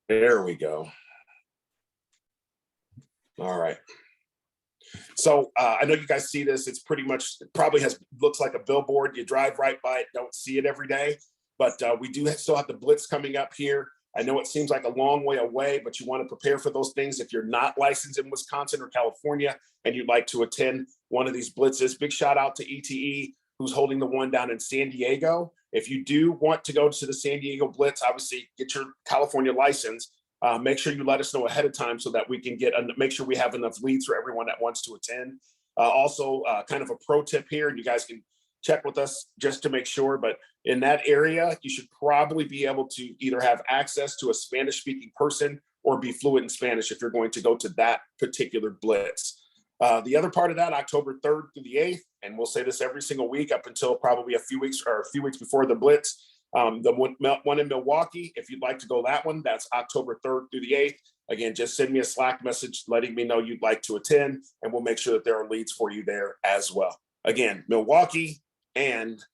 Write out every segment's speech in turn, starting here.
There we go. All right. So I know you guys see this. It's pretty much, it probably looks like a billboard. You drive right by it, don't see it every day. But we do still have the Blitz coming up here. I know it seems like a long way away, but you want to prepare for those things. If you're not licensed in Wisconsin or California and you'd like to attend one of these Blitzes, big shout out to ETE, who's holding the one down in San Diego. If you do want to go to the San Diego Blitz, obviously get your California license. Make sure you let us know ahead of time so that we can make sure we have enough leads for everyone that wants to attend. Also, kind of a pro tip here, and you guys can check with us just to make sure, but in that area, you should probably be able to either have access to a Spanish speaking person or be fluent in Spanish if you're going to go to that particular Blitz. The other part of that, October 3rd through the 8th, and we'll say this every single week up until probably a few weeks before the Blitz. The one in Milwaukee, if you'd like to go that one, that's October 3rd through the 8th. Again, just send me a Slack message letting me know you'd like to attend, and we'll make sure that there are leads for you there as well. Again, Milwaukee and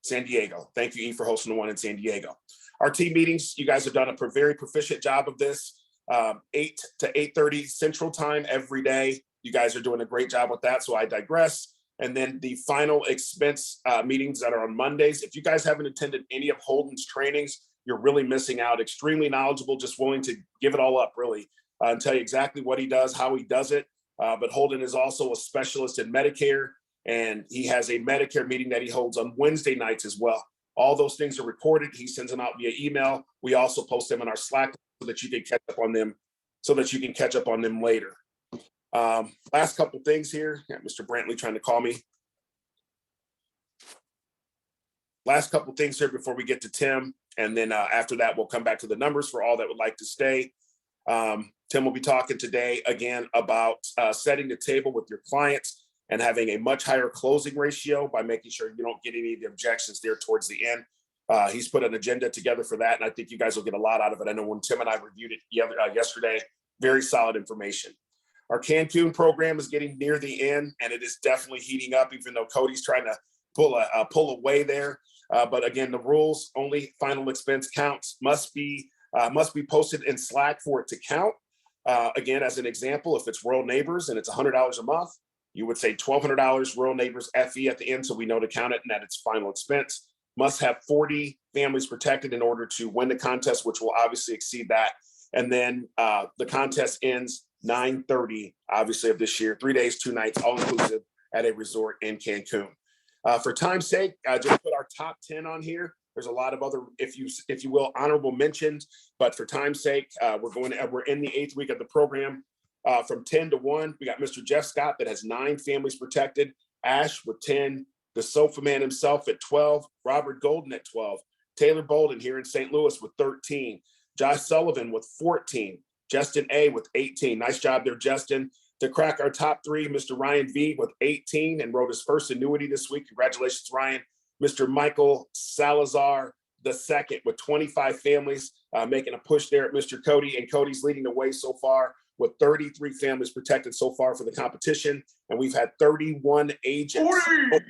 San Diego. Thank you, E, for hosting the one in San Diego. Our team meetings, you guys have done a very proficient job of this. 8 to 8:30 Central Time every day. You guys are doing a great job with that, so I digress. And then the final expense meetings that are on Mondays. If you guys haven't attended any of Holden's trainings, you're really missing out. Extremely knowledgeable, just willing to give it all up, really, and tell you exactly what he does, how he does it. But Holden is also a specialist in Medicare, and he has a Medicare meeting that he holds on Wednesday nights as well. All those things are recorded. He sends them out via email. We also post them in our Slack so that you can catch up on them, later. Last couple things here. Yeah, Mr. Brantley trying to call me. Last couple things here before we get to Tim. And then after that, we'll come back to the numbers for all that would like to stay. Tim will be talking today again about setting the table with your clients and having a much higher closing ratio by making sure you don't get any of the objections there towards the end. He's put an agenda together for that, and I think you guys will get a lot out of it. I know when Tim and I reviewed it yesterday, very solid information. Our Cancun program is getting near the end, and it is definitely heating up, even though Cody's trying to pull away there. But again, the rules, only final expense counts must be posted in Slack for it to count. Again, as an example, if it's Rural Neighbors and it's $100 a month, you would say $1,200 Rural Neighbors FE at the end, so we know to count it and that it's final expense. Must have 40 families protected in order to win the contest, which will obviously exceed that. And then the contest ends 9:30, obviously, of this year, 3 days, 2 nights, all inclusive at a resort in Cancun. For time's sake, just put our top 10 on here. There's a lot of other, if you will, honorable mentions, but for time's sake, we're in the 8th week of the program. From 10 to 1, we got Mr. Jeff Scott that has 9 families protected, Ash with 10, the Sofa Man himself at 12, Robert Golden at 12, Taylor Bolden here in St. Louis with 13, Josh Sullivan with 14, Justin A with 18. Nice job there, Justin. To crack our top 3, Mr. Ryan V with 18 and wrote his first annuity this week. Congratulations, Ryan. Mr. Michael Salazar II with 25 families, making a push there at Mr. Cody, and Cody's leading the way so far with 33 families protected so far for the competition. And we've had 31 agents. 40.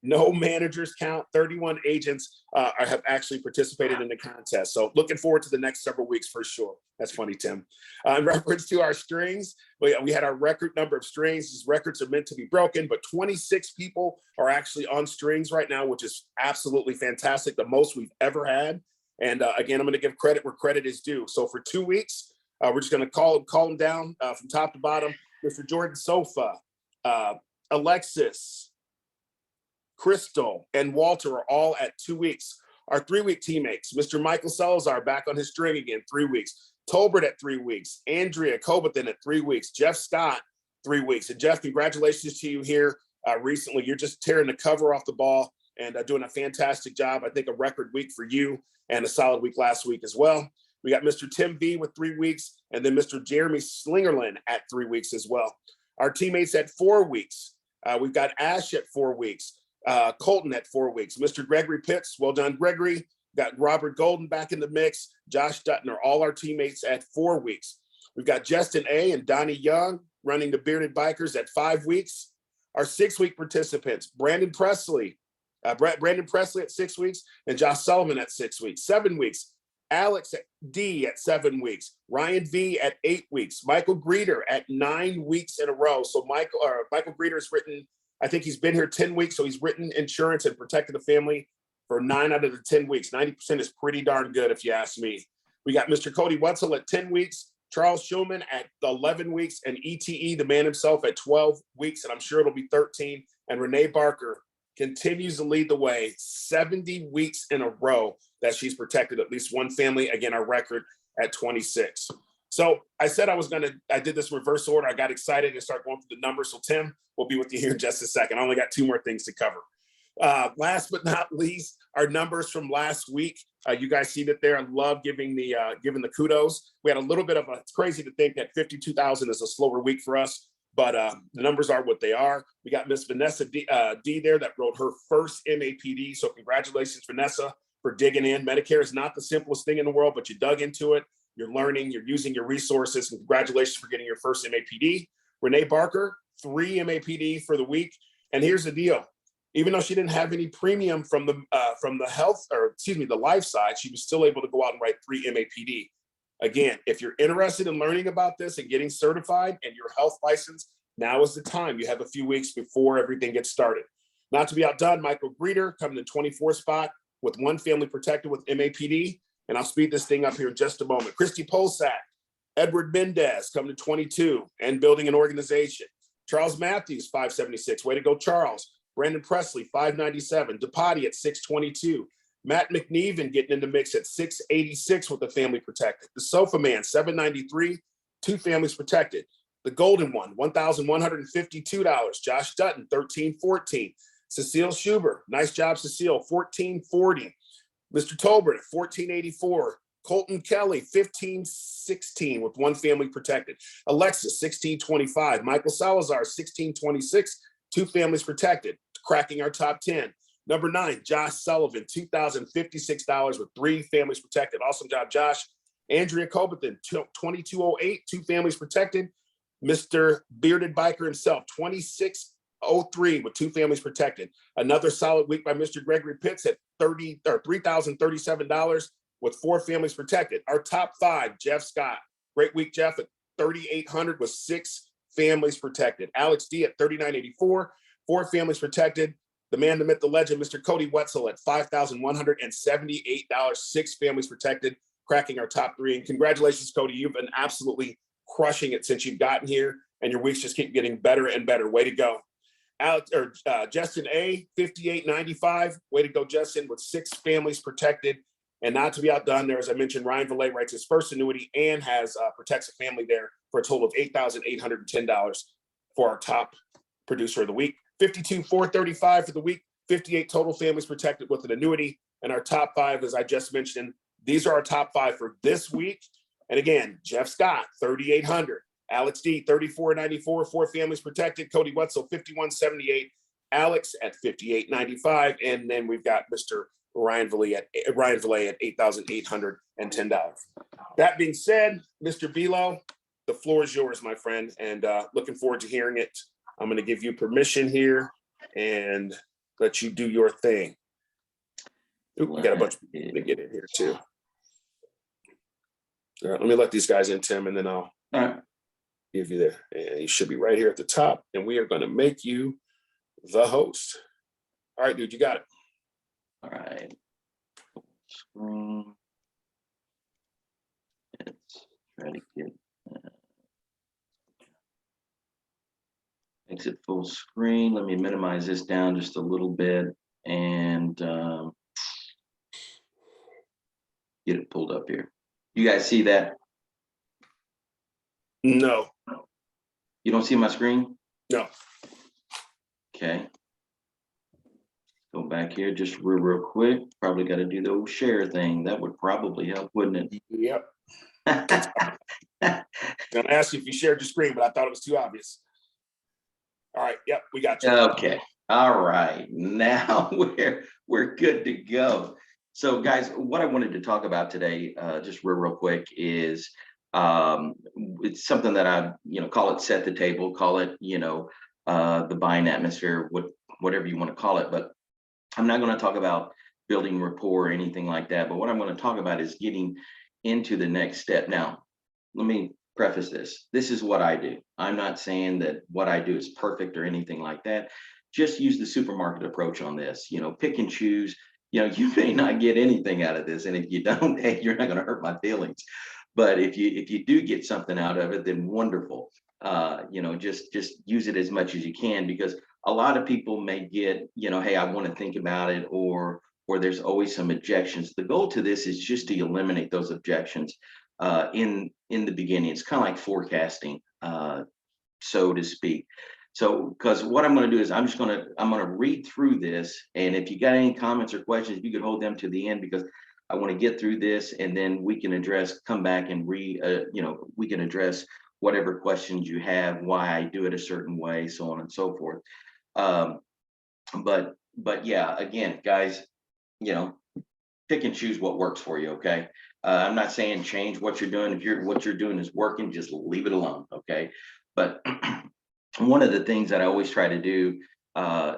No managers count. 31 agents have actually participated in the contest. So looking forward to the next several weeks for sure. That's funny, Tim. In reference to our strings, we had our record number of strings. These records are meant to be broken, but 26 people are actually on strings right now, which is absolutely fantastic. The most we've ever had. And again, I'm going to give credit where credit is due. So for 2 weeks, we're just going to call them down from top to bottom. Mr. Jordan Sofa, Alexis, Crystal, and Walter are all at 2 weeks. Our 3-week teammates, Mr. Michael Salazar back on his string again, 3 weeks. Tolbert at 3 weeks. Andrea Cobathan at 3 weeks. Jeff Scott, 3 weeks. And Jeff, congratulations to you here recently. You're just tearing the cover off the ball and doing a fantastic job. I think a record week for you and a solid week last week as well. We got Mr. Tim V with 3 weeks, and then Mr. Jeremy Slingerland at 3 weeks as well. Our teammates at 4 weeks. We've got Ash at 4 weeks. Colton at 4 weeks. Mr. Gregory Pitts, well done, Gregory. Got Robert Golden back in the mix. Josh Dutton are all our teammates at 4 weeks. We've got Justin A. and Donnie Young running the Bearded Bikers at 5 weeks. Our 6-week participants, Brandon Presley at 6 weeks, and Josh Sullivan at 6 weeks. 7 weeks, Alex D at 7 weeks, Ryan V at 8 weeks, Michael Greeter at 9 weeks in a row. So Michael Greeter's written, I think he's been here 10 weeks, so he's written insurance and protected the family for 9 out of the 10 weeks. 90% is pretty darn good, if you ask me. We got Mr. Cody Wetzel at 10 weeks, Charles Schulman at 11 weeks, and ETE, the man himself, at 12 weeks, and I'm sure it'll be 13. And Renee Barker continues to lead the way, 70 weeks in a row that she's protected at least one family. Again, our record at 26. So I said I did this reverse order. I got excited and start going through the numbers. So Tim will be with you here in just a second. I only got 2 more things to cover. Last but not least, our numbers from last week. You guys see that there. I love giving the kudos. We had a little bit of it's crazy to think that 52,000 is a slower week for us, but the numbers are what they are. We got Miss Vanessa D there that wrote her first MAPD. So congratulations, Vanessa, for digging in. Medicare is not the simplest thing in the world, but you dug into it. You're learning, you're using your resources, and congratulations for getting your first MAPD. Renee Barker, 3 MAPD for the week. And here's the deal. Even though she didn't have any premium from the the life side, she was still able to go out and write 3 MAPD. Again, if you're interested in learning about this and getting certified and your health license, now is the time. You have a few weeks before everything gets started. Not to be outdone, Michael Greeter coming in 24th spot with 1 family protected with MAPD. And I'll speed this thing up here in just a moment. Christy Polsak, Edward Mendez coming to 22 and building an organization. Charles Matthews, 576. Way to go, Charles. Brandon Presley, 597. DePotty at 622. Matt McNeven getting in the mix at 686 with the family protected. The Sofa Man, 793. 2 families protected. The Golden One, $1,152. Josh Dutton, 1314. Cecile Schubert, nice job, Cecile, 1440. Mr. Tolbert at 1484. Colton Kelly, 1516 with 1 family protected. Alexis, 1625. Michael Salazar, 1626, 2 families protected, cracking our top 10. Number 9, Josh Sullivan, $2,056 with 3 families protected. Awesome job, Josh. Andrea Coberton, 2208, 2 families protected. Mr. Bearded Biker himself, 2603 with 2 families protected. Another solid week by Mr. Gregory Pitts at $3,037 with 4 families protected. Our top 5, Jeff Scott. Great week, Jeff, at 3,800 with 6 families protected. Alex D at 3,984, 4 families protected. The man, the myth, the legend, Mr. Cody Wetzel at $5,178, 6 families protected, cracking our top 3. And congratulations, Cody. You've been absolutely crushing it since you've gotten here, and your weeks just keep getting better and better. Way to go. Justin A, 5895. Way to go, Justin, with 6 families protected. And not to be outdone, there, as I mentioned, Ryan Valet writes his first annuity and has protects a family there for a total of $8,810 for our top producer of the week. 52,435 for the week. 58 total families protected with an annuity. And our top 5, as I just mentioned, these are our top 5 for this week. And again, Jeff Scott, 3,800. Alex D, 3,494, 4 families protected. Cody Wetzel, 5,178. Alex at 5,895. And then we've got Mr. Ryan Valet at $8,810. That being said, Mr. Belo, the floor is yours, my friend, and looking forward to hearing it. I'm going to give you permission here and let you do your thing. Ooh, we got a bunch of people to get in here too. All right, let me let these guys in, Tim, and then I'll give you there. And you should be right here at the top, and we are going to make you the host. All right, dude, you got it. All right. Screen. Let's try to get exit full screen. Let me minimize this down just a little bit and get it pulled up here. You guys see that? No. You don't see my screen? No. Okay. Go back here just real quick. Probably got to do the old share thing. That would probably help, wouldn't it? Yep. I'm gonna ask you if you shared your screen, but I thought it was too obvious. All right. Yep, we got you. Okay. All right. Now we're good to go. So, guys, what I wanted to talk about today, just real quick, is it's something that I call it set the table, call it the buying atmosphere, whatever you want to call it, but I'm not going to talk about building rapport or anything like that. But what I'm going to talk about is getting into the next step. Now, let me preface this. This is what I do. I'm not saying that what I do is perfect or anything like that. Just use the supermarket approach on this. Pick and choose. You may not get anything out of this, and if you don't, hey, you're not going to hurt my feelings. But if you do get something out of it, then wonderful. Just use it as much as you can, because a lot of people may get, hey, I want to think about it, or there's always some objections. The goal to this is just to eliminate those objections in the beginning. It's kind of like forecasting, so to speak. So, because what I'm going to do is I'm going to read through this, and if you got any comments or questions, you could hold them to the end, because I want to get through this, and then we can come back and we can address whatever questions you have, why I do it a certain way, so on and so forth. But yeah, again, guys, pick and choose what works for you. Okay. I'm not saying change what you're doing. If what you're doing is working, just leave it alone. Okay. But one of the things that I always try to do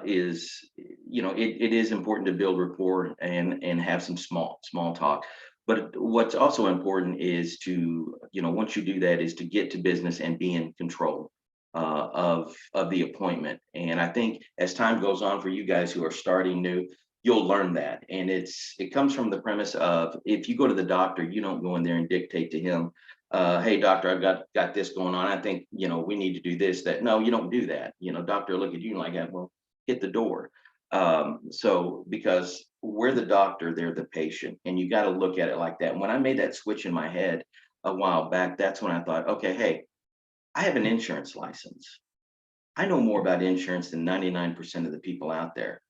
is, it is important to build rapport and have some small talk. But what's also important is to, once you do that, is to get to business and be in control of the appointment. And I think as time goes on for you guys who are starting new, you'll learn that. And it comes from the premise of, if you go to the doctor, you don't go in there and dictate to him, hey doctor, I've got this going on. I think, we need to do this, that. No, you don't do that. Doctor will look at you like that, well, hit the door. So because we're the doctor, they're the patient, and you got to look at it like that. When I made that switch in my head a while back, that's when I thought, okay, hey, I have an insurance license. I know more about insurance than 99% of the people out there.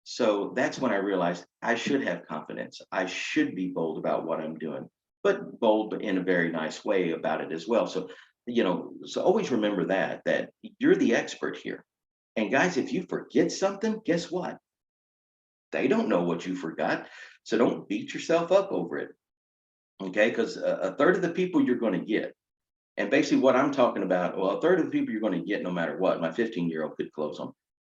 So that's when I realized I should have confidence. I should be bold about what I'm doing, but bold in a very nice way about it as well. So, so always remember that you're the expert here. And guys, if you forget something, guess what? They don't know what you forgot. So don't beat yourself up over it. Okay. Because a third of the people you're going to get. And basically what I'm talking about, well, a third of the people you're going to get no matter what. My 15-year-old could close them.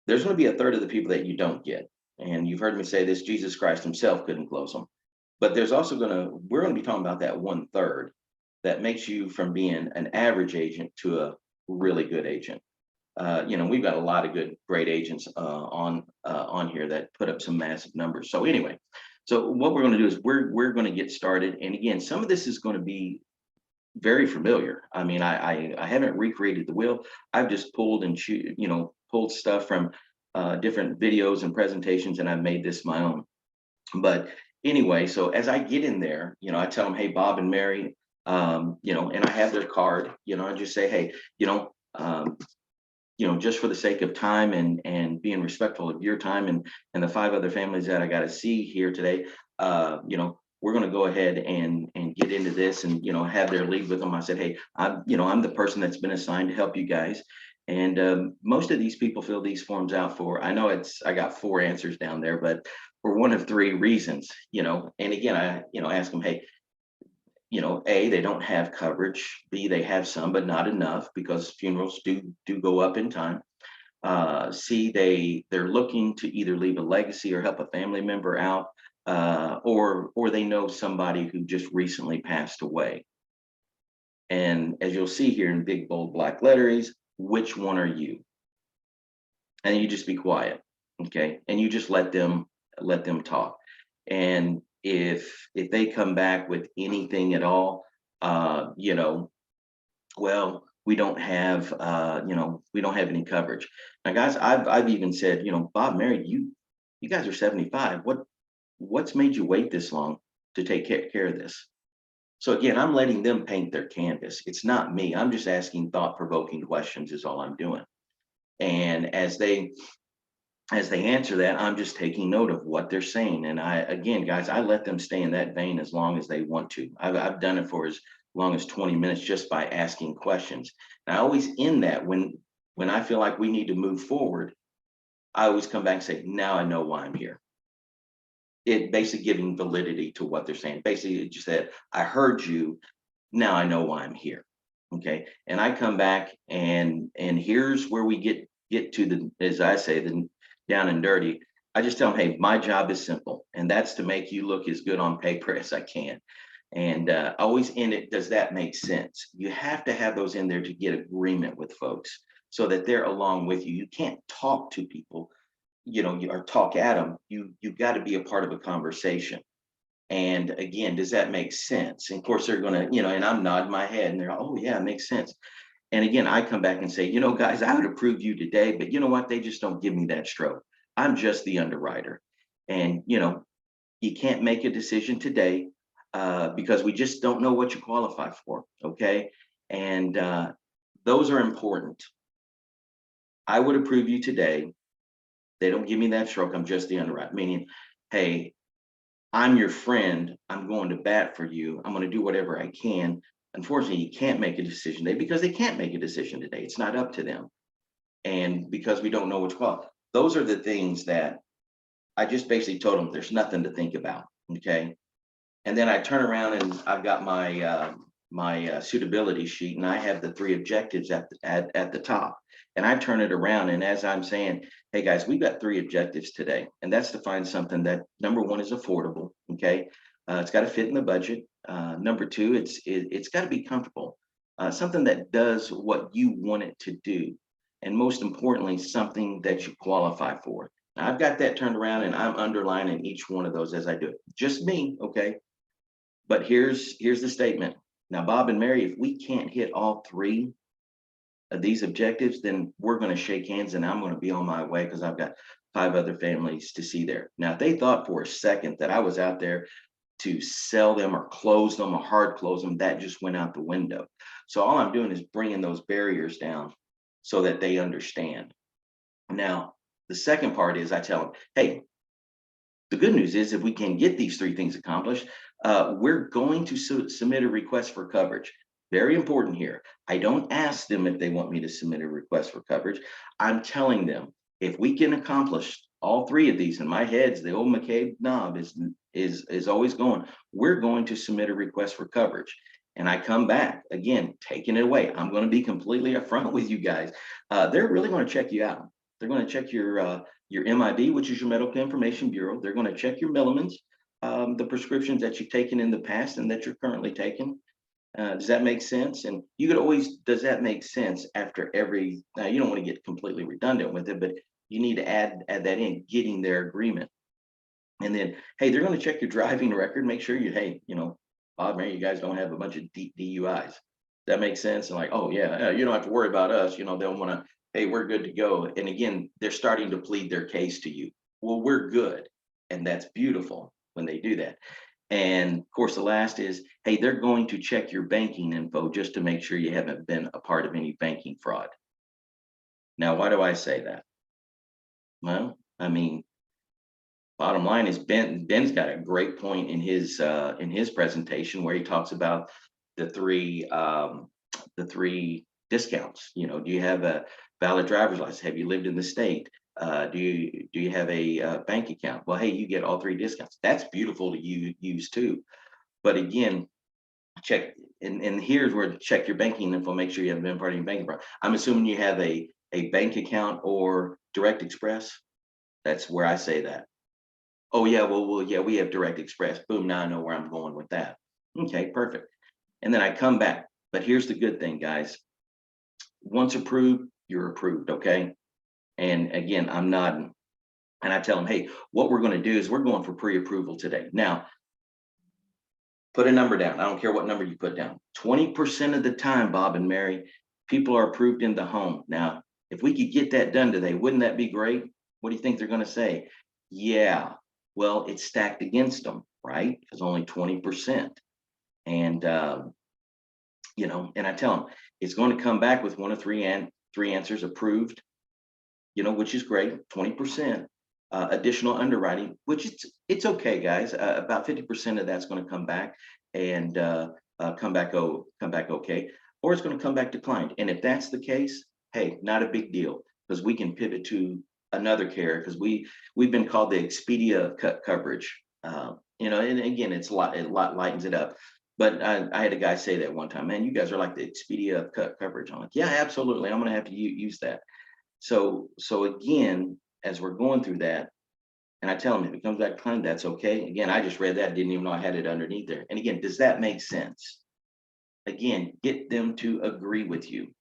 There's going to be a third of the people that you don't get. And you've heard me say this, Jesus Christ himself couldn't close them. But there's also we're going to be talking about that 1/3 that makes you from being an average agent to a really good agent. We've got a lot of great agents on here that put up some massive numbers. So anyway, so what we're going to do is we're going to get started. And again, some of this is going to be very familiar. I mean, I haven't recreated the wheel. I've just pulled stuff from different videos and presentations, and I've made this my own. But anyway, so as I get in there, I tell them, hey, Bob and Mary, and I have their card, I just say, hey, just for the sake of time and being respectful of your time and the 5 other families that I got to see here today, we're going to go ahead and get into this and, have their lead with them. I said, hey, I'm the person that's been assigned to help you guys. And most of these people fill these forms out for, I know I got 4 answers down there, but for one of 3 reasons, and again, I ask them, hey, A, they don't have coverage. B, they have some, but not enough, because funerals do go up in time. C, they're looking to either leave a legacy or help a family member out, or they know somebody who just recently passed away. And as you'll see here in big bold black letters, which one are you? And you just be quiet, okay? And you just let them talk. And if they come back with anything at all, well, we don't have any coverage. Now, guys, I've even said, Bob, Mary, you guys are 75. What's made you wait this long to take care of this? So again, I'm letting them paint their canvas. It's not me. I'm just asking thought-provoking questions is all I'm doing. And as they answer that, I'm just taking note of what they're saying. And again, guys, I let them stay in that vein as long as they want to. I've done it for as long as 20 minutes just by asking questions. And I always end that when I feel like we need to move forward, I always come back and say, now I know why I'm here. It basically giving validity to what they're saying. Basically, it just said, I heard you, now I know why I'm here. Okay. And I come back and here's where we get to the, as I say, the down and dirty. I just tell them, hey, my job is simple, and that's to make you look as good on paper as I can. And I always end it, does that make sense? You have to have those in there to get agreement with folks so that they're along with you. You can't talk to people, or talk at them. You've got to be a part of a conversation. And again, does that make sense? And of course, they're gonna, and I'm nodding my head, and they're, oh yeah, it makes sense. And again, I come back and say, guys, I would approve you today, but you know what? They just don't give me that stroke. I'm just the underwriter. And, you can't make a decision today because we just don't know what you qualify for. Okay. And those are important. I would approve you today. They don't give me that stroke. I'm just the underwriter, meaning, hey, I'm your friend. I'm going to bat for you. I'm going to do whatever I can. Unfortunately, you can't make a decision today because they can't make a decision today. It's not up to them. And because we don't know which qualify, those are the things that I just basically told them there's nothing to think about. Okay. And then I turn around and I've got my suitability sheet, and I have the 3 objectives at the top. And I turn it around, and as I'm saying, hey guys, we've got 3 objectives today, and that's to find something that, number one, is affordable. Okay, it's got to fit in the budget. Number 2, it's got to be comfortable, something that does what you want it to do, and most importantly, something that you qualify for. Now, I've got that turned around, and I'm underlining each one of those as I do it. Just me, okay? But here's the statement. Now, Bob and Mary, if we can't hit all 3 of these objectives, then we're going to shake hands and I'm going to be on my way because I've got 5 other families to see there. Now, if they thought for a second that I was out there to sell them or close them or hard close them, that just went out the window. So all I'm doing is bringing those barriers down so that they understand. Now, the second part is I tell them, hey, the good news is if we can get these 3 things accomplished, we're going to submit a request for coverage. Very important here. I don't ask them if they want me to submit a request for coverage. I'm telling them if we can accomplish all 3 of these, in my head's the old McCabe knob is always going, we're going to submit a request for coverage. And I come back again, taking it away. I'm going to be completely upfront with you guys. They're really going to check you out. They're going to check your MIB, which is your Medical Information Bureau. They're going to check your Milliman's, the prescriptions that you've taken in the past and that you're currently taking. Does that make sense? And you could always, does that make sense after every, now you don't want to get completely redundant with it, but you need to add that in, getting their agreement. And then, hey, they're going to check your driving record, make sure hey, Bob, Mary, you guys don't have a bunch of DUIs. That makes sense. And like, oh yeah, you don't have to worry about us. They'll want to, hey, we're good to go. And again, they're starting to plead their case to you. Well, we're good. And that's beautiful when they do that. And of course, the last is, hey, they're going to check your banking info just to make sure you haven't been a part of any banking fraud. Now, why do I say that? Well, I mean, bottom line is Ben's got a great point in his presentation where he talks about the three discounts. Do you have a valid driver's license? Have you lived in the state? Do you have a bank account? Well, hey, you get all 3 discounts. That's beautiful to use too. But again, check, and here's where to check your banking info, make sure you haven't been part of your banking fraud. I'm assuming you have a bank account or Direct Express. That's where I say that. Oh yeah, well, yeah, we have Direct Express. Boom, now I know where I'm going with that. Okay, perfect. And then I come back. But here's the good thing, guys. Once approved, you're approved, okay? And again, I'm nodding. And I tell them, hey, what we're going to do is we're going for pre-approval today. Now, put a number down. I don't care what number you put down. 20% of the time, Bob and Mary, people are approved in the home. Now, if we could get that done today, wouldn't that be great? What do you think they're going to say? Yeah, well, it's stacked against them, right? Because only 20%. And, and I tell them, it's going to come back with 1 of 3 answers approved, which is great, 20%. Additional underwriting, which it's okay, guys. About 50% of that's going to come back and come back okay, or it's going to come back declined. And if that's the case, hey, not a big deal because we can pivot to another carrier because we've been called the Expedia cut coverage. And again, it lightens it up. But I had a guy say that one time, man, you guys are like the Expedia cut coverage. I'm like, yeah, absolutely. I'm going to have to use that. So again, as we're going through that, And I tell them, if it comes back clean, that's okay. Again, I just read that, didn't even know I had it underneath there. And again, does that make sense? Again, get them to agree with you.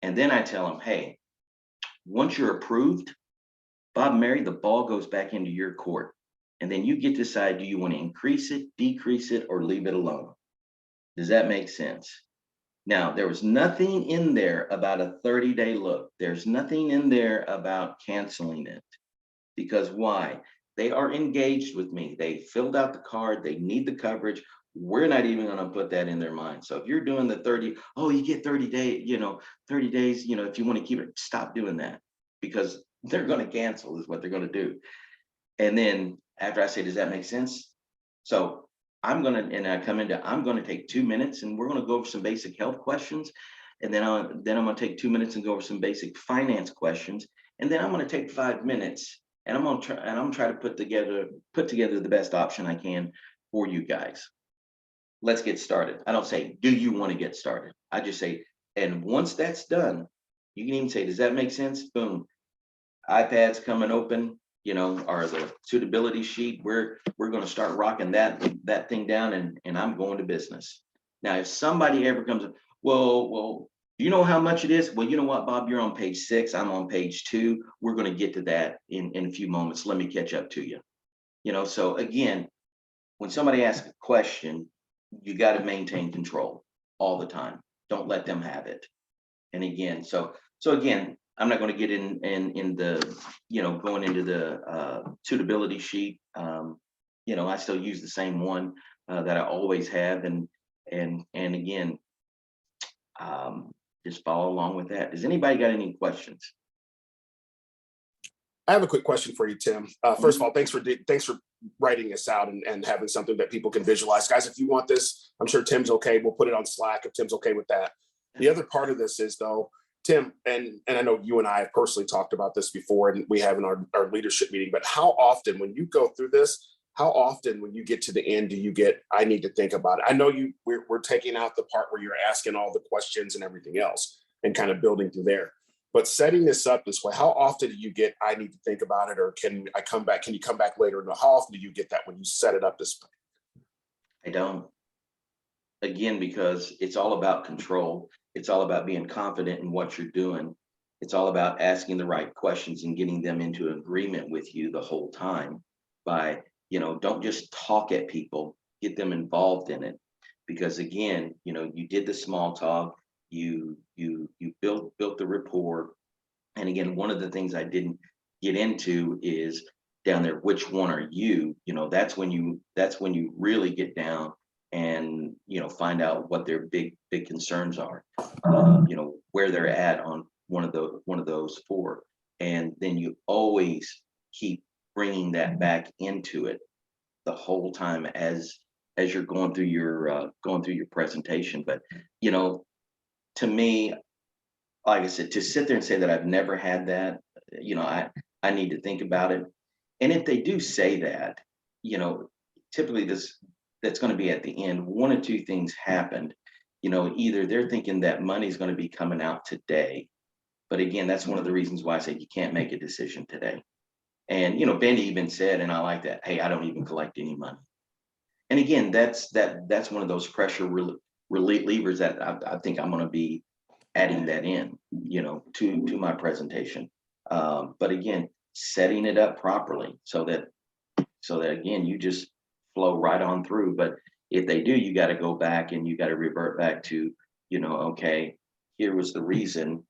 And then I tell them, hey, once you're approved, Bob and Mary, the ball goes back into your court. And then you get to decide, do you want to increase it, decrease it, or leave it alone? Does that make sense? Now, there was nothing in there about a 30-day look. There's nothing in there about canceling it. Because why? They are engaged with me. They filled out the card. They need the coverage. We're not even going to put that in their mind. So if you're doing the 30, oh, you get 30 days, 30 days, if you want to keep it, stop doing that, because they're going to cancel is what they're going to do. And then after I say, does that make sense? So I'm going to take 2 minutes and we're going to go over some basic health questions. And then I'm going to take 2 minutes and go over some basic finance questions. And then I'm going to take 5 minutes and I'm going to try to put together the best option I can for you guys. Let's get started. I don't say, do you want to get started? I just say, and once that's done, you can even say, does that make sense? Boom. iPad's coming open, or the suitability sheet. We're going to start rocking that thing down, and I'm going to business. Now, if somebody ever comes up, well, you know how much it is? Well, you know what, Bob, you're on page 6. I'm on page 2. We're going to get to that in a few moments. Let me catch up to you. So again, when somebody asks a question, you got to maintain control all the time. Don't let them have it. And again, so again, I'm not going to get in the, going into the suitability sheet. I still use the same one that I always have. And again, just follow along with that. Does anybody got any questions? I have a quick question for you, Tim. First of all, thanks for writing this out and having something that people can visualize. Guys, if you want this, I'm sure Tim's okay. We'll put it on Slack if Tim's okay with that. The other part of this is, though, Tim, and I know you and I have personally talked about this before, and we have in our leadership meeting, but how often when you go through this, how often when you get to the end do you get, I need to think about it? I know we're taking out the part where you're asking all the questions and everything else and kind of building through there. But setting this up this way, how often do you get, I need to think about it, or can I come back? Can you come back later? No, how often do you get that when you set it up this way? I don't. Again, because it's all about control. It's all about being confident in what you're doing. It's all about asking the right questions and getting them into agreement with you the whole time by, don't just talk at people, get them involved in it. Because again, you did the small talk, you built the rapport. And again, one of the things I didn't get into is down there, which one are you? That's when you really get down and find out what their big concerns are, where they're at on one of those 4. And then you always keep bringing that back into it the whole time as you're going through your presentation. But to me, like I said, to sit there and say that I've never had that, I need to think about it. And if they do say that, typically that's going to be at the end. One or two things happened. Either they're thinking that money's going to be coming out today. But again, that's one of the reasons why I say you can't make a decision today. And, Benny even said, and I like that, hey, I don't even collect any money. And again, that's one of those pressure relievers that I think I'm going to be adding that in, to my presentation. But again, setting it up properly so that again, you just flow right on through. But if they do, you got to go back and you got to revert back to, okay, here was the reason,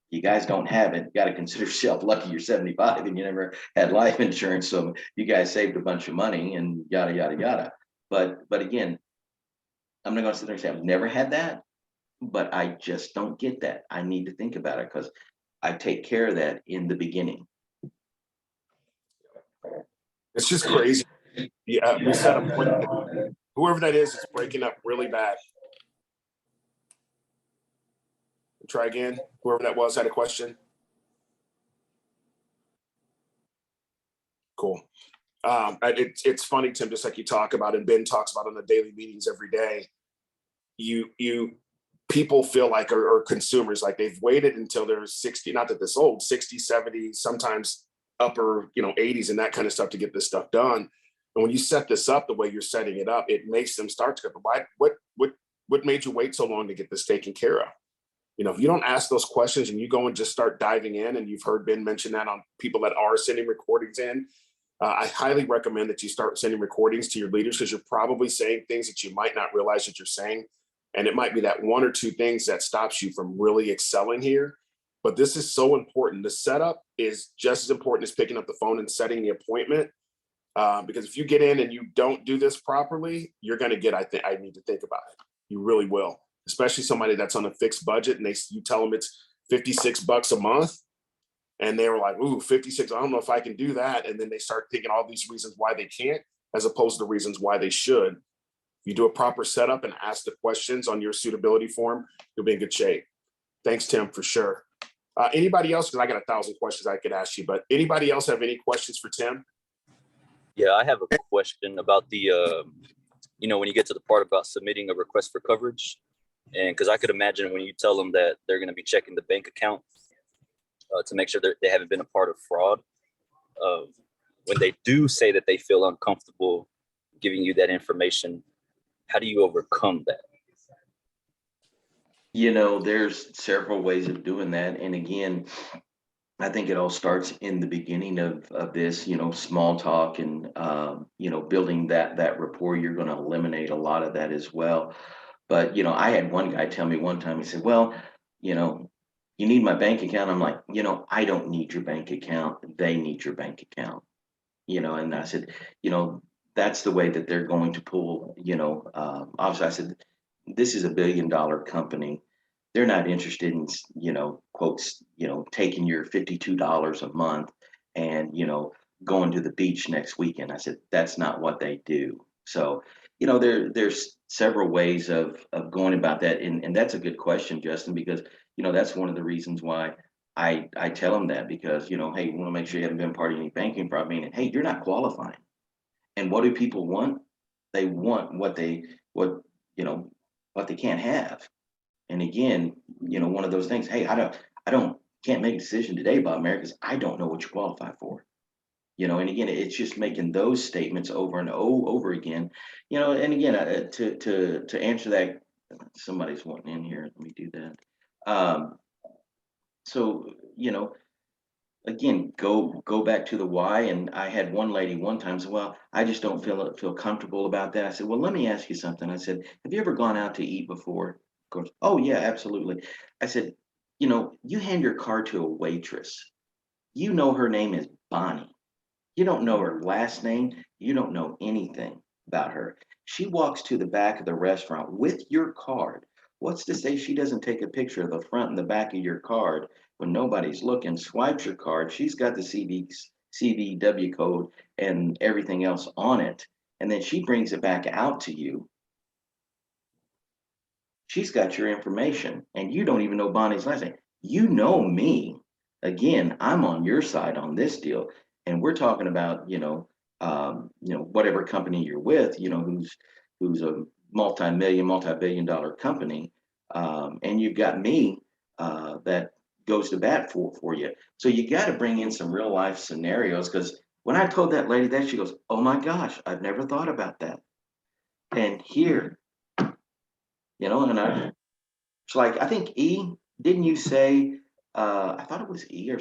you guys don't have it. You got to consider yourself lucky you're 75 and you never had life insurance. So you guys saved a bunch of money and yada, yada, yada. But again, I'm not going to sit there and say I've never had that, but I just don't get that. I need to think about it because I take care of that in the beginning. It's just crazy. Yeah, we set up, whoever that is breaking up really bad. Try again. Whoever that was had a question. Cool. It's funny, Tim, just like you talk about and Ben talks about on the daily meetings every day. People feel like, or consumers, like they've waited until they're 60, not that this old, 60, 70, sometimes upper, 80s and that kind of stuff to get this stuff done. And when you set this up the way you're setting it up, it makes them start to go, why, what made you wait so long to get this taken care of? If you don't ask those questions and you go and just start diving in, and you've heard Ben mention that on people that are sending recordings in, I highly recommend that you start sending recordings to your leaders, because you're probably saying things that you might not realize that you're saying. And it might be that one or two things that stops you from really excelling here. But this is so important. The setup is just as important as picking up the phone and setting the appointment. Because if you get in and you don't do this properly, you're going to get, I need to think about it. You really will, especially somebody that's on a fixed budget and you tell them it's $56 a month. And they were like, ooh, 56, I don't know if I can do that. And then they start thinking all these reasons why they can't, as opposed to the reasons why they should. If you do a proper setup and ask the questions on your suitability form, you'll be in good shape. Thanks, Tim, for sure. Anybody else? Because I got 1,000 questions I could ask you, but anybody else have any questions for Tim? Yeah, I have a question about the, when you get to the part about submitting a request for coverage. And because I could imagine when you tell them that they're going to be checking the bank account to make sure they haven't been a part of fraud, when they do say that they feel uncomfortable giving you that information, how do you overcome that? There's several ways of doing that. And again, I think it all starts in the beginning of this, small talk and, building that rapport. You're going to eliminate a lot of that as well. But, I had one guy tell me one time, he said, well, you need my bank account. I'm like, I don't need your bank account. They need your bank account, and I said, that's the way that they're going to pull, obviously I said, this is $1 billion company. They're not interested in, quotes, taking your $52 a month and, going to the beach next weekend. I said, that's not what they do. So, there's several ways of going about that. And that's a good question, Justin, because, that's one of the reasons why I tell them that, because, hey, we want to make sure you haven't been part of any banking fraud, meaning, hey, you're not qualifying. And what do people want? They want what they can't have. And again, one of those things, hey, can't make a decision today about America because I don't know what you qualify for. And again, it's just making those statements over and over again, and again, to answer that, somebody's wanting in here. Let me do that. So, again, go back to the why. And I had one lady one time say, well, I just don't feel comfortable about that. I said, well, let me ask you something. I said, have you ever gone out to eat before? Of course. Oh yeah, absolutely. I said, you hand your card to a waitress. Her name is Bonnie. You don't know her last name. You don't know anything about her. She walks to the back of the restaurant with your card. What's to say she doesn't take a picture of the front and the back of your card when nobody's looking, swipes your card. She's got the CVW code and everything else on it. And then she brings it back out to you. She's got your information and you don't even know Bonnie's last name. You know me. Again, I'm on your side on this deal. And we're talking about, whatever company you're with, who's a multi-billion dollar company. And you've got me that goes to bat for you. So you got to bring in some real life scenarios, because when I told that lady that, she goes, oh my gosh, I've never thought about that. And here, and it's like, I think didn't you say, I thought it was or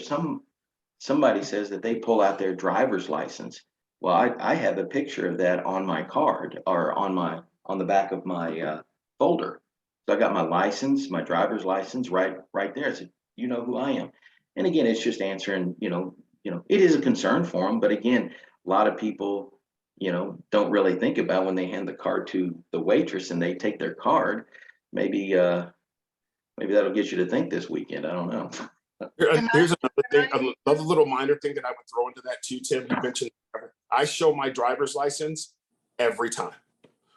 somebody says that they pull out their driver's license. Well, I have a picture of that on my card, or on the back of my folder. So I got my license, my driver's license right there. I said, you know who I am. And again, it's just answering, it is a concern for them. But again, a lot of people, don't really think about when they hand the card to the waitress and they take their card. Maybe that'll get you to think this weekend. I don't know. Here's another thing, another little minor thing that I would throw into that too, Tim. You mentioned I show my driver's license every time.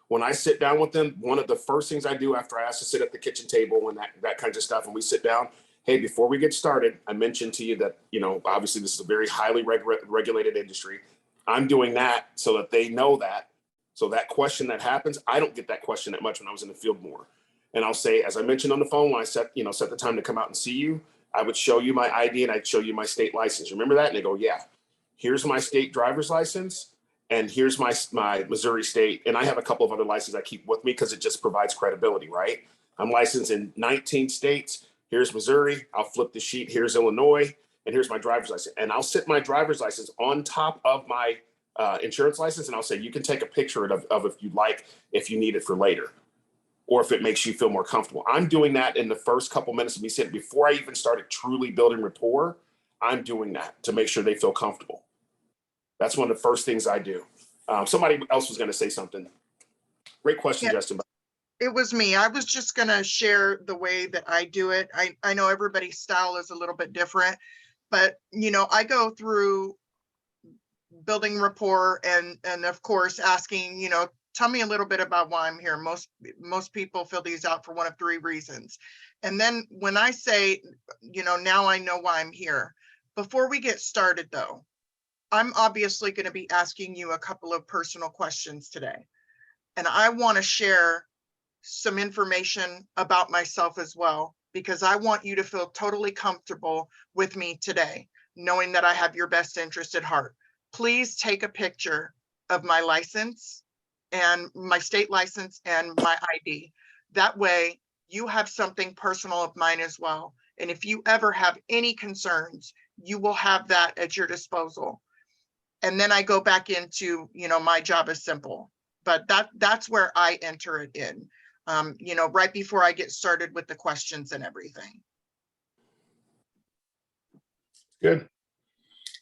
When I sit down with them, one of the first things I do after I ask to sit at the kitchen table and that kind of stuff, and we sit down, hey, before we get started, I mentioned to you that, obviously this is a very highly regulated industry. I'm doing that so that they know that. So that question that happens, I don't get that question that much when I was in the field more. And I'll say, as I mentioned on the phone, when I set the time to come out and see you, I would show you my ID and I'd show you my state license. Remember that? And they go, yeah. here's my state driver's license, and here's my Missouri state. And I have a couple of other licenses I keep with me because it just provides credibility, right? I'm licensed in 19 states. Here's Missouri. I'll flip the sheet. Here's Illinois. And here's my driver's license. And I'll sit my driver's license on top of my insurance license. And I'll say, you can take a picture of if you'd like, if you need it for later, or if it makes you feel more comfortable. I'm doing that in the first couple minutes of me sitting before I even started truly building rapport. I'm doing that to make sure they feel comfortable. That's one of the first things I do. Somebody else was going to say something. Great question, Yeah. Justin. It was me. I was just gonna share the way that I do it. I know everybody's style is a little bit different, but I go through building rapport and of course asking, tell me a little bit about why I'm here. Most people fill these out for one of three reasons. And then when I say, now I know why I'm here. Before we get started though, I'm obviously going to be asking you a couple of personal questions today. And I want to share some information about myself as well, because I want you to feel totally comfortable with me today, knowing that I have your best interest at heart. Please take a picture of my license and my state license and my ID. That way you have something personal of mine as well. And if you ever have any concerns, you will have that at your disposal. And then I go back into, my job is simple, but that's where I enter it in. Right before I get started with the questions and everything. Good.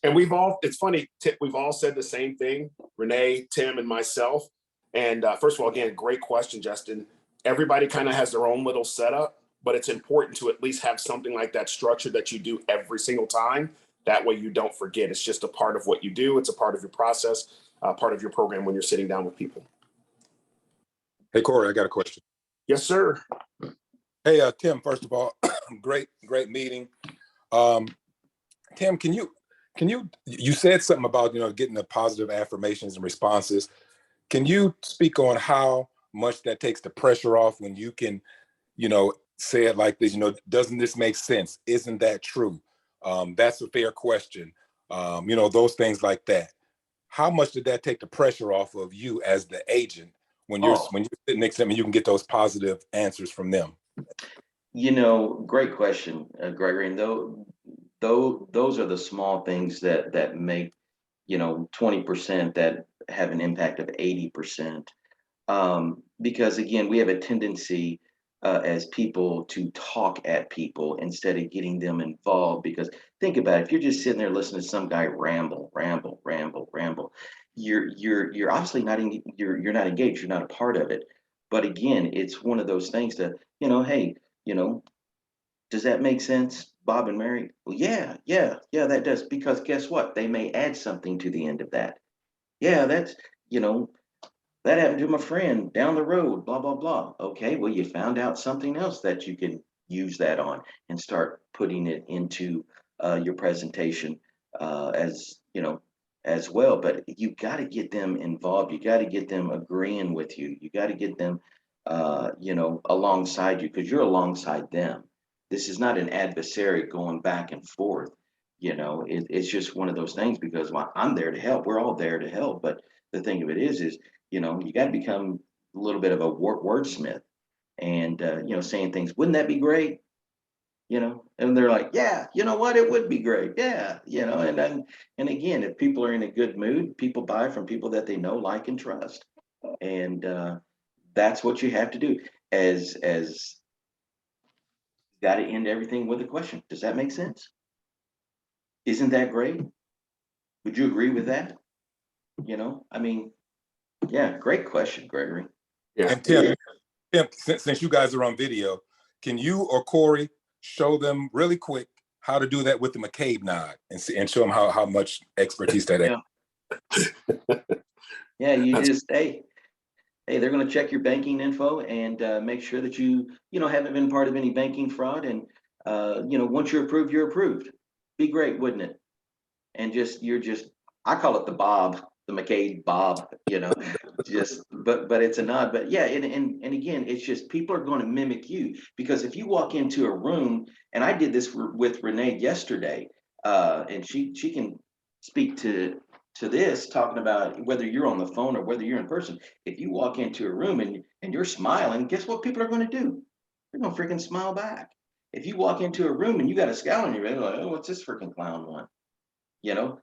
And it's funny, we've all said the same thing, Renee, Tim, and myself. And first of all, again, great question, Justin. Everybody kind of has their own little setup, but it's important to at least have something like that structure that you do every single time. That way you don't forget. It's just a part of what you do. It's a part of your process, part of your program when you're sitting down with people. Hey, Corey, I got a question. Yes, sir. Hey, Tim, first of all, great meeting. Tim, you said something about, getting the positive affirmations and responses. Can you speak on how much that takes the pressure off when you can, say it like this, doesn't this make sense? Isn't that true? That's a fair question. Those things like that. How much did that take the pressure off of you as the agent when you're sitting next to them and you can get those positive answers from them? Great question, Gregory. And those are the small things that make 20% that have an impact of 80%. Because again, we have a tendency as people to talk at people instead of getting them involved. Because think about it, if you're just sitting there listening to some guy ramble, you're obviously not you're not engaged, you're not a part of it. But again, it's one of those things that, hey, does that make sense, Bob and Mary? Well, yeah, that does. Because guess what? They may add something to the end of that. Yeah, that's, that happened to my friend down the road, blah, blah, blah. Okay, well, you found out something else that you can use that on and start putting it into your presentation as well. But you got to get them involved. You got to get them agreeing with you. You got to get them, alongside you, because you're alongside them. This is not an adversary going back and forth. It's just one of those things, because I'm there to help. We're all there to help. But the thing of it is, you got to become a little bit of a wordsmith and, saying things, wouldn't that be great? And they're like, yeah, you know what? It would be great. Yeah. And again, if people are in a good mood, people buy from people that they know, like, and trust. And that's what you have to do as got to end everything with a question. Does that make sense? Isn't that great? Would you agree with that? Yeah, great question, Gregory. Yeah. And Tim, since you guys are on video, can you or Corey show them really quick how to do that with the McCabe nod and show them how much expertise that is? Yeah, you just, hey, they're going to check your banking info and make sure that you haven't been part of any banking fraud. And, once you're approved, you're approved. Be great, wouldn't it? And I call it the McCabe Bob, but it's a nod. But yeah, and again, it's just people are going to mimic you, because if you walk into a room, and I did this with Renee yesterday, and she can speak to this, talking about whether you're on the phone or whether you're in person. If you walk into a room and you're smiling, guess what people are going to do? They're going to freaking smile back. If you walk into a room and you got a scowl on your face, like, oh, what's this freaking clown want? You know,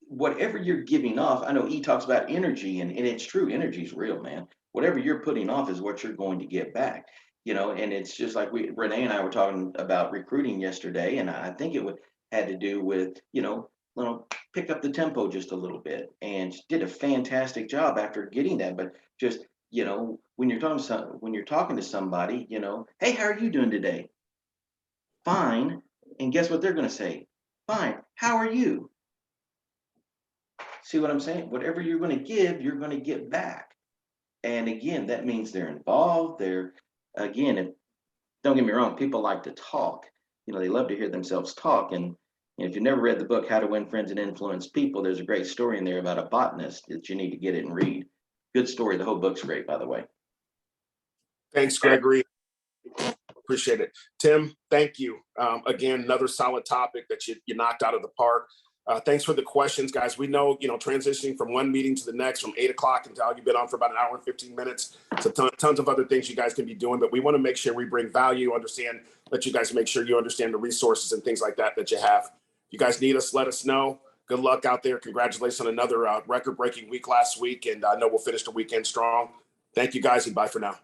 whatever you're giving off, I know E talks about energy, and it's true, energy is real, man. Whatever you're putting off is what you're going to get back. You know, and it's just like Renee and I were talking about recruiting yesterday, and I think had to do with, pick up the tempo just a little bit, and she did a fantastic job after getting that. But just, when you're talking to somebody, hey, how are you doing today? Fine. And guess what they're going to say? Fine. How are you? See what I'm saying? Whatever you're going to give, you're going to get back. And again, that means they're involved. Don't get me wrong, people like to talk. They love to hear themselves talk. And if you've never read the book, How to Win Friends and Influence People, there's a great story in there about a botanist that you need to get it and read. Good story. The whole book's great, by the way. Thanks, Gregory. Appreciate it. Tim, thank you. Again, another solid topic that you knocked out of the park. Thanks for the questions, guys. We know, transitioning from one meeting to the next from 8 o'clock until you've been on for about an hour and 15 minutes. So tons of other things you guys can be doing, but we want to make sure we bring value, let you guys make sure you understand the resources and things like that you have. If you guys need us, let us know. Good luck out there. Congratulations on another record-breaking week last week. And I know we'll finish the weekend strong. Thank you, guys, and bye for now.